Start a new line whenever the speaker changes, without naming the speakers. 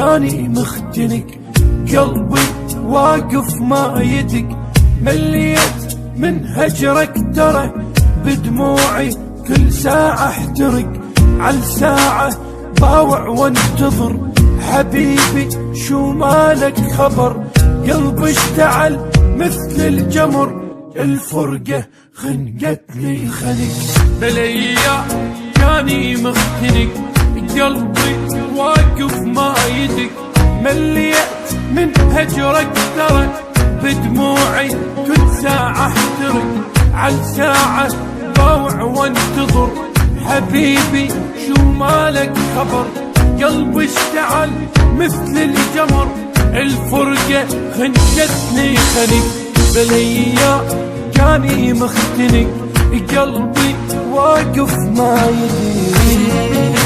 جاني مختنق، قلبي واقف ما يدق، مليت من هجرك ترى بدموعي كل ساعة احترق، عالساعة باوع وانتظر حبيبي شو مالك خبر، قلبي اشتعل مثل الجمر، الفرقة خنقتني خنق، بليا جاني مختنق، قلبي واقف ما يدق، مليت من هجرك ترى بدموعي كل ساعة احترق، عالساعة باوع وانتظر حبيبي شو مالك خبر، قلبي اشتعل مثل الجمر، الفرقة خنقتني خنق، بليا جاني مختنق، قلبي واقف ما يدق.